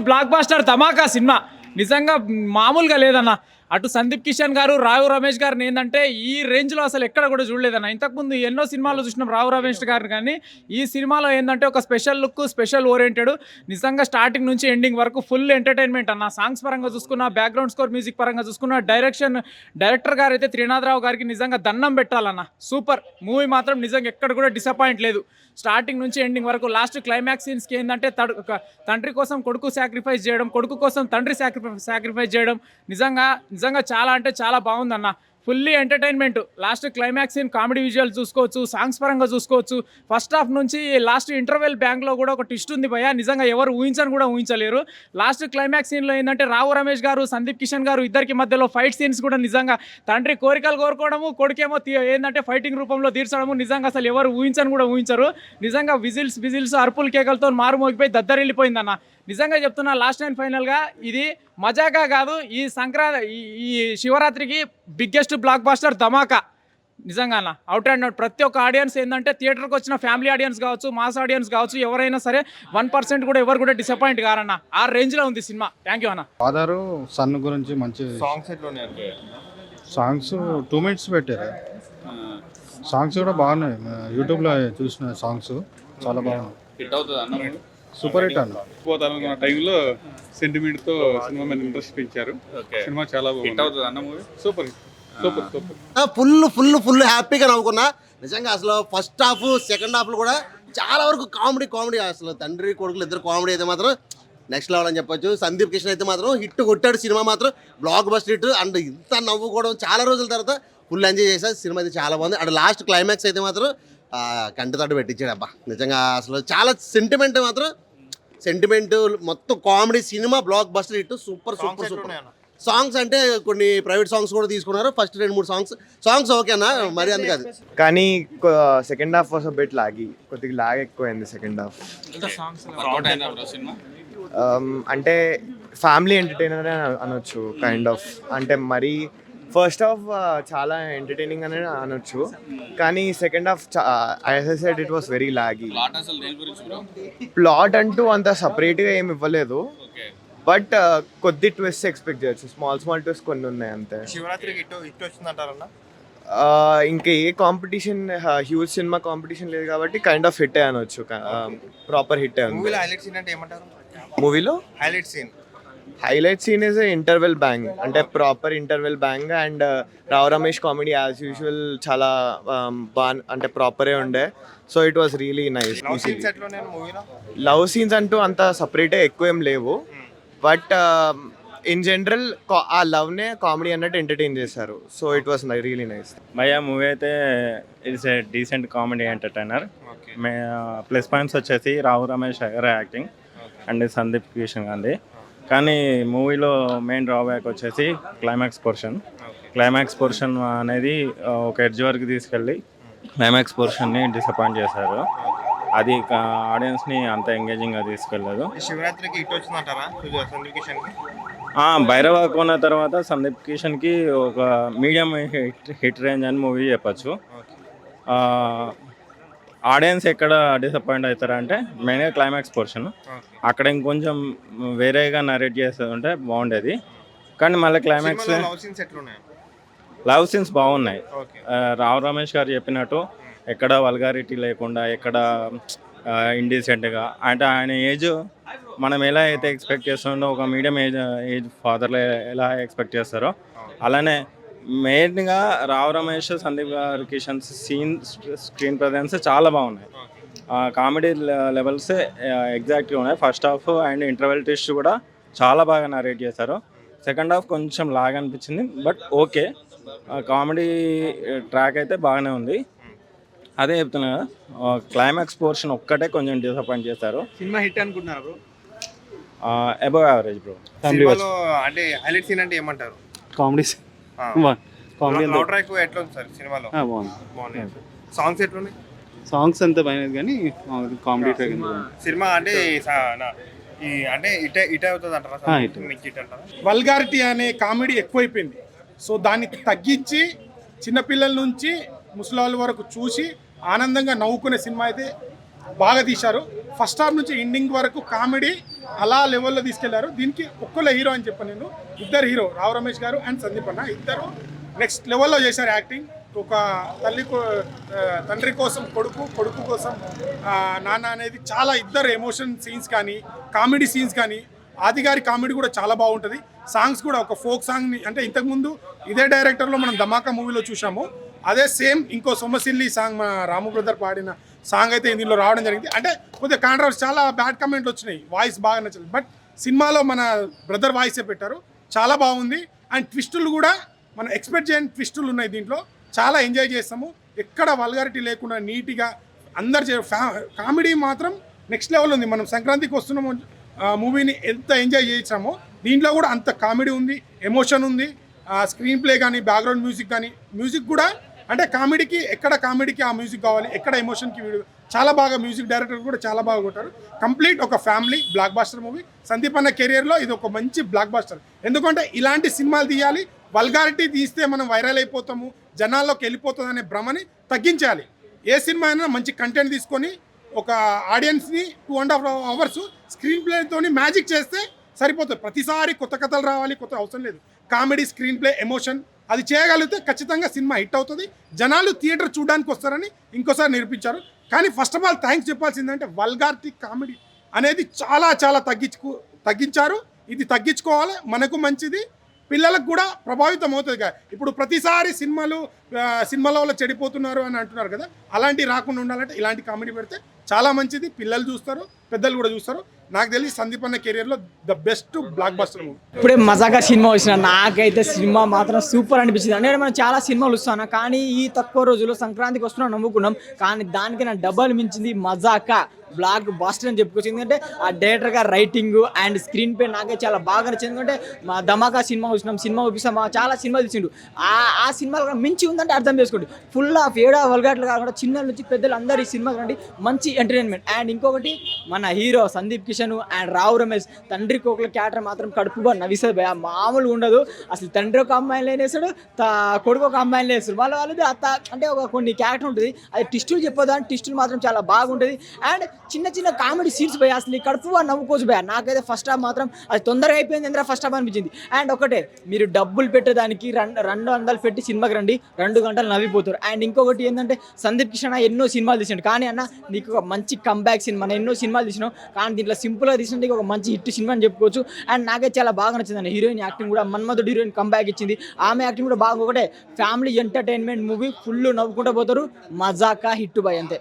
Black buster ధమాకా cinema నిజంగా మామూలుగా లేదన్న. అటు సందీప్ కిషన్ గారు, రావు రమేష్ గారిని ఏంటంటే ఈ రేంజ్లో అసలు ఎక్కడ కూడా చూడలేదన్న. ఇంతకుముందు ఎన్నో సినిమాలు చూసినాం రావు రమేష్ గారు, కానీ ఈ సినిమాలో ఏంటంటే ఒక స్పెషల్ లుక్, స్పెషల్ ఓరియంటెడ్, నిజంగా స్టార్టింగ్ నుంచి ఎండింగ్ వరకు ఫుల్ ఎంటర్టైన్మెంట్ అన్న. సాంగ్స్ పరంగా చూసుకున్న, బ్యాక్గ్రౌండ్ స్కోర్ మ్యూజిక్ పరంగా చూసుకున్న, డైరెక్టర్ గారు అయితే త్రినాథరావు గారికి నిజంగా దండం పెట్టాలన్న. సూపర్ మూవీ మాత్రం నిజంగా ఎక్కడ కూడా డిసప్పాయింట్ లేదు. స్టార్టింగ్ నుంచి ఎండింగ్ వరకు లాస్ట్ క్లైమాక్స్ సీన్స్కి ఏంటంటే తండ్రి కోసం కొడుకు సాక్రిఫైస్ చేయడం, కొడుకు కోసం తండ్రి సాక్రిఫైస్ చేయడం నిజంగా చాలా అంటే చాలా బాగుందన్న. Fully entertainment. Last climax scene comedy visuals చూసుకోవచ్చు, సాంగ్స్ పరంగా చూసుకోవచ్చు. ఫస్ట్ హాఫ్ నుంచి లాస్ట్ ఇంటర్వెల్ బ్యాంక్లో కూడా ఒక ట్విస్ట్ ఉంది భయ్యా, నిజంగా ఎవరు ఊహించని కూడా ఊహించలేరు. లాస్ట్ క్లైమాక్స్ సీన్లో ఏంటంటే రావు రమేష్ గారు, సందీప్ కిషన్ గారు ఇద్దరికి మధ్యలో ఫైట్ సీన్స్ కూడా నిజంగా తండ్రి కోరికలు కోరుకోవడము, కొడుకేమో ఏంటంటే ఫైటింగ్ రూపంలో తీర్చడము, నిజంగా అసలు ఎవరు ఊహించని కూడా ఊహించరు. నిజంగా విజిల్స్ అరుపుల కేకలతో మారుమోగిపోయి దద్దరిల్లిపోయిందన్న. నిజంగా చెప్తున్నా, లాస్ట్ అండ్ ఫైనల్గా ఇది మజాగా కాదు, ఈ ఈ శివరాత్రికి బిగ్గెస్ట్ బ్లాక్ బాస్టర్ ధమాకా నిజంగా అన్న. అవుట్ అండ్ అవుట్ ప్రతి ఒక్క ఆడియన్స్ ఏంటంటే థియేటర్కి వచ్చిన ఫ్యామిలీ ఆడియన్స్ కావచ్చు, మాస్ ఆడియన్స్ కావచ్చు, ఎవరైనా సరే 1% కూడా ఎవరు కూడా డిసప్పాయింట్ కారన్న. ఆ రేంజ్లో ఉంది సినిమా. థ్యాంక్ యూ అన్న. ఫాదరు సన్ గురించి మంచి సాంగ్స్ 2 minutes పెట్టారు. సాంగ్స్ కూడా బాగున్నాయి, యూట్యూబ్లో చూసిన సాంగ్స్ చాలా బాగున్నాయి. హిట్ అవుతుంది అన్న, సూపర్ హిట్ అన్న. పోతానన్న టైంలో సెంటిమెంట్తో సినిమా మీద ఇంట్రెస్ట్ పెంచారు. సినిమా చాలా హిట్ అవుతుంది అన్న మూవీ. సూపర్ సూపర్ ఫుల్ హ్యాపీగా నవ్వుకున్నా నిజంగా. అసలు ఫస్ట్ హాఫ్, సెకండ్ హాఫ్లో కూడా చాలా వరకు కామెడీ అసలు తండ్రి కొడుకులు ఇద్దరు కామెడీ అయితే మాత్రం నెక్స్ట్ లెవెల్ అని చెప్పొచ్చు. సందీప్ కిషన్ అయితే మాత్రం హిట్ కొట్టాడు. సినిమా మాత్రం బ్లాక్ బస్టర్ హిట్. అండ్ ఇంత నవ్వుకోవడం చాలా రోజుల తర్వాత ఫుల్ ఎంజాయ్ చేశారు. సినిమా అయితే చాలా బాగుంది. అండ్ లాస్ట్ క్లైమాక్స్ అయితే మాత్రం కంటితోటి పెట్టించాడు అబ్బా. నిజంగా అసలు చాలా సెంటిమెంట్ మొత్తం comedy cinema block buster hit. Super songs అంటే కొన్ని ప్రైవేట్ సాంగ్స్ కూడా తీసుకున్నారు. ఫస్ట్ 2-3 సాంగ్స్ ఓకేనా, మరి అంత కాదు. కానీ సెకండ్ హాఫ్ వాస్ బిట్ లాగి, కొద్దిగా లాగ్ ఎక్కువైంది సెకండ్ హాఫ్. అంటే ఫ్యామిలీ ఎంటర్టైనర్ అనొచ్చు కైండ్ ఆఫ్. అంటే మరీ ఫస్ట్ హాఫ్ చాలా ఎంటర్టైనింగ్ అని అనొచ్చు, కానీ second half as I said it was very లాగి. ప్లాట్ అంటూ అంత సపరేట్గా ఏమి ఇవ్వలేదు, బట్ కొద్ది ట్విస్ట్ ఎక్స్పెక్ట్ చేయొచ్చు. స్మాల్ ట్విస్ట్ కొన్ని ఉన్నాయి అంతే. శివరాత్రికి హిట్ వచ్చిందంటారన్నా? ఇంకా ఏ కాంపిటీషన్, హ్యూజ్ సినిమా కాంపిటీషన్ లేదు కాబట్టి కైండ్ ఆఫ్ హిట్ అనొచ్చు, ప్రాపర్ హిట్. మూవీలో హైలైట్ సీన్ అంటే ఏమంటారు? మూవీలో highlight scene is interval bang, అంటే proper interval bang. And Rao Ramesh comedy as usual చాలా అంటే ప్రాపరే ఉండే. So it was really nice. Love scenes అంటూ అంత సపరేట్గా ఎక్కువ ఏం లేవు, బట్ ఇన్ జనరల్ ఆ లవ్నే కామెడీ అన్నట్టు ఎంటర్టైన్ చేశారు. So it was really nice. భయ్యా మూవీ అయితే it's a decent comedy entertainer. Plus points వచ్చేసి రావు రమేష్ గారి యాక్టింగ్ అండ్ సందీప్ కిషన్ గాంధీ. కానీ మూవీలో మెయిన్ డ్రాబ్యాక్ వచ్చేసి క్లైమాక్స్ పోర్షన్ అనేది ఒక ఎడ్జ్ వరకు తీసుకెళ్ళి క్లైమాక్స్ పోర్షన్ని డిసప్పాయింట్ చేశారు. అది ఆడియన్స్ని అంత ఎంగేజింగ్గా తీసుకెళ్ళలేదు. శివరాత్రికి హిట్ వచ్చిందంటారా సందీప్ కిషన్కి? భైరవ కొన్న తర్వాత సందీప్ కిషన్కి ఒక మీడియం హిట్ రేంజ్ అని మూవీ చెప్పచ్చు. ఆడియన్స్ ఎక్కడ డిసప్పాయింట్ అవుతారంటే మెయిన్గా క్లైమాక్స్ పోర్షన్. అక్కడ ఇంకొంచెం వేరేగా నరేట్ చేస్తుంటే బాగుండేది, కానీ మళ్ళీ క్లైమాక్స్ లవ్ సీన్స్ బాగున్నాయి. రావు రమేష్ గారు చెప్పినట్టు ఎక్కడ వల్గారిటీ లేకుండా, ఎక్కడ ఇండీసెంట్గా, అంటే ఆయన ఏజ్ మనం ఎలా అయితే ఎక్స్పెక్ట్ చేస్తుండో, ఒక మీడియం ఏజ్ ఫాదర్లో ఎలా ఎక్స్పెక్ట్ చేస్తారో అలానే మెయిన్గా రావు రమేష్, సందీప్ గారు, కిషన్ స్క్రీన్ ప్రజెన్స్ చాలా బాగున్నాయి. కామెడీ లెవెల్స్ ఎగ్జాక్ట్గా ఉన్నాయి. First half and interval twist కూడా చాలా బాగా నరేట్ చేశారు. సెకండ్ హాఫ్ కొంచెం లాగ్ అనిపించింది, బట్ ఓకే. కామెడీ ట్రాక్ అయితే బాగానే ఉంది. అదే చెప్తున్నా కదా, క్లైమాక్స్ పోర్షన్ ఒక్కటే కొంచెం డిసప్పాయింట్ చేశారు. సినిమా హిట్ అనుకుంటున్నారు బ్రో? Above average bro. అంటే హైలైట్ సీన్ అంటే ఏమంటారు? కామెడీ లవ్ ట్రాక్ ఎట్లా ఉంది సార్ సినిమాలో? బాగుంది. సాంగ్స్ ఎట్లున్నాయి? సాంగ్స్ అంతా బాగాలేదు, కానీ కామెడీ ట్రాక్ సినిమా అంటే ఇటే అవుతుంది అంటారా? వల్గారిటీ అనే కామెడీ ఎక్కువైపోయింది. సో దాన్ని తగ్గించి చిన్నపిల్లల నుంచి ముసలాళ్ళ వరకు చూసి ఆనందంగా నవ్వుకునే సినిమా అయితే బాగా తీశారు. ఫస్ట్ హాఫ్ నుంచి ఎండింగ్ వరకు కామెడీ అలా లెవెల్లో తీసుకెళ్లారు. దీనికి ఒక్కళ్ళ హీరో అని చెప్పాను నేను, ఇద్దరు హీరో రావు రమేష్ గారు అండ్ సందీప్ అన్న, ఇద్దరు నెక్స్ట్ లెవెల్లో చేశారు యాక్టింగ్. ఒక తండ్రి కోసం కొడుకు, కొడుకు కోసం నాన్న అనేది చాలా ఇద్దరు ఎమోషన్ సీన్స్ కానీ కామెడీ సీన్స్ కానీ, ఆది గారి కామెడీ కూడా చాలా బాగుంటుంది. సాంగ్స్ కూడా ఒక ఫోక్ సాంగ్ని అంటే ఇంతకుముందు ఇదే డైరెక్టర్లో మనం ధమాకా మూవీలో చూసాము, అదే సేమ్ ఇంకో సొమ్మసిల్లి సాంగ్ మన రాము బ్రదర్ పాడిన సాంగ్ అయితే దీనిలో రావడం జరిగింది. అంటే కొద్దిగా కాంట్రవర్సీ, చాలా బ్యాడ్ కమెంట్లు వచ్చినాయి, వాయిస్ బాగా నచ్చలేదు. బట్ సినిమాలో మన బ్రదర్ వాయిసే పెట్టారు, చాలా బాగుంది. అండ్ ట్విస్టులు కూడా మనం ఎక్స్పెక్ట్ చేయని ట్విస్టులు ఉన్నాయి దీంట్లో, చాలా ఎంజాయ్ చేస్తాము. ఎక్కడ వల్గారిటీ లేకుండా నీట్గా అందరు కామెడీ మాత్రం నెక్స్ట్ లెవెల్ ఉంది. మనం సంక్రాంతికి వస్తున్నాము మూవీని ఎంత ఎంజాయ్ చేయించామో దీంట్లో కూడా అంత కామెడీ ఉంది, ఎమోషన్ ఉంది. స్క్రీన్ ప్లే కానీ బ్యాక్గ్రౌండ్ మ్యూజిక్ కానీ, మ్యూజిక్ కూడా అంటే కామెడీకి ఎక్కడ కామెడీకి ఆ మ్యూజిక్ కావాలి, ఎక్కడ ఎమోషన్కి చాలా బాగా మ్యూజిక్ డైరెక్టర్ కూడా చాలా బాగా కొట్టారు. కంప్లీట్ ఒక family blockbuster movie. Sandeep అన్న కెరియర్లో ఇది ఒక మంచి బ్లాక్ బాస్టర్. ఎందుకంటే ఇలాంటి సినిమాలు తీయాలి, వల్గారిటీ తీస్తే మనం వైరల్ అయిపోతాము, జనాల్లోకి వెళ్ళిపోతుంది అనే భ్రమని తగ్గించాలి. ఏ సినిమా అయినా మంచి కంటెంట్ తీసుకొని ఒక ఆడియన్స్ని 2.5 hours స్క్రీన్ ప్లేతోని మ్యాజిక్ చేస్తే సరిపోతుంది. ప్రతిసారి కొత్త కథలు రావాలి, కొత్త అవసరం లేదు. కామెడీ, స్క్రీన్ ప్లే, ఎమోషన్ అది చేయగలిగితే ఖచ్చితంగా సినిమా హిట్ అవుతుంది. జనాలు థియేటర్ చూడడానికి వస్తారని ఇంకోసారి నిరూపించారు. కానీ ఫస్ట్ ఆఫ్ ఆల్ థ్యాంక్స్ చెప్పాల్సిందంటే వల్గారిటీ కామెడీ అనేది చాలా చాలా తగ్గించారు. ఇది తగ్గించుకోవాలి, మనకు మంచిది, పిల్లలకు కూడా ప్రభావితం అవుతుంది కదా. ఇప్పుడు ప్రతిసారి సినిమాల వల్ల చెడిపోతున్నారు అని అంటున్నారు కదా, అలాంటివి రాకుండా ఉండాలంటే ఇలాంటి కామెడీ పెడితే చాలా మంచిది. పిల్లలు చూస్తారు, పెద్దలు కూడా చూస్తారు. నాకు తెలిసి సందీప్ అన్న కెరియర్లో the best block buster movie. ఇప్పుడే మజాగా సినిమా వచ్చిన నాకైతే సినిమా మాత్రం సూపర్ అనిపించింది. అంటే మనం చాలా సినిమాలు వస్తాను, కానీ ఈ తక్కువ రోజుల్లో సంక్రాంతికి వస్తున్నాం నమ్ముకున్నాం, కానీ దానికి నా డబల్ మించింది మజాకా బ్లాక్ బాస్టర్ అని చెప్పుకోవచ్చు. ఎందుకంటే ఆ డైరెక్టర్ గారు రైటింగ్ అండ్ స్క్రీన్ పే నాకే చాలా బాగా నచ్చింది. ఎందుకంటే మా ధమాకా సినిమా వచ్చినాం, సినిమా చూపిస్తాం, చాలా సినిమాలు తీసిండు. ఆ సినిమాలు మించి ఉందంటే అర్థం చేసుకోండి. ఫుల్ ఆఫ్ ఏడా వల్గాట్లు కాకుండా చిన్న నుంచి పెద్దలు అందరు ఈ సినిమాకి రండి, మంచి ఎంటర్టైన్మెంట్. అండ్ ఇంకొకటి మన హీరో సందీప్ కిషన్ అండ్ రావు రమేష్ తండ్రి కోకుల క్యారెక్టర్ మాత్రం కడుపుగా నవ్విస్తుంది భయ, మామూలుగా ఉండదు. అసలు తండ్రి ఒక అమ్మాయిని వేసాడు, కొడుకు ఒక అమ్మాయిని వేస్తాడు, వాళ్ళది అత్త అంటే ఒక కొన్ని క్యారెక్టర్ ఉంటుంది. అది ట్విస్టులు చెప్పదు, అని ట్విస్టులు మాత్రం చాలా బాగుంటుంది. అండ్ చిన్న చిన్న కామెడీ సీన్స్ పోయి అసలు కడుపుగా నవ్వుకోవచ్చు భయ. నాకైతే ఫస్ట్ హాఫ్ మాత్రం అది తొందరగా అయిపోయింది ఎందుకంటే ఫస్ట్ హాఫ్ అనిపించింది. అండ్ ఒకటే, మీరు డబ్బులు పెట్టేదానికి 200 పెట్టి సినిమాకి రండి, 2 గంటలు నవ్విపోతారు. అండ్ ఇంకొకటి ఏంటంటే సందీప్ కిషన్ ఎన్నో సినిమాలు తీసాడు, కానీ అన్న నీకు ఒక మంచి కంబ్యాక్ సినిమా, ఎన్నో సినిమాలు తీసినావు, కానీ దీంట్లో సింపుల్గా తీసినట్టు ఒక మంచి హిట్ సినిమా అని చెప్పుకోవచ్చు. అండ్ నాకైతే చాలా బాగా నచ్చింది. హీరోయిన్ యాక్టింగ్ కూడా, మన్మధుడు హీరోయిన్ కంబ్యాక్ ఇచ్చింది, ఆమె యాక్టింగ్ కూడా బాగా. ఒకటే ఫ్యామిలీ ఎంటర్టైన్మెంట్ మూవీ, ఫుల్ నవ్వుకుంటూ పోతారు, మజాకా హిట్ బాయ్ అంతే.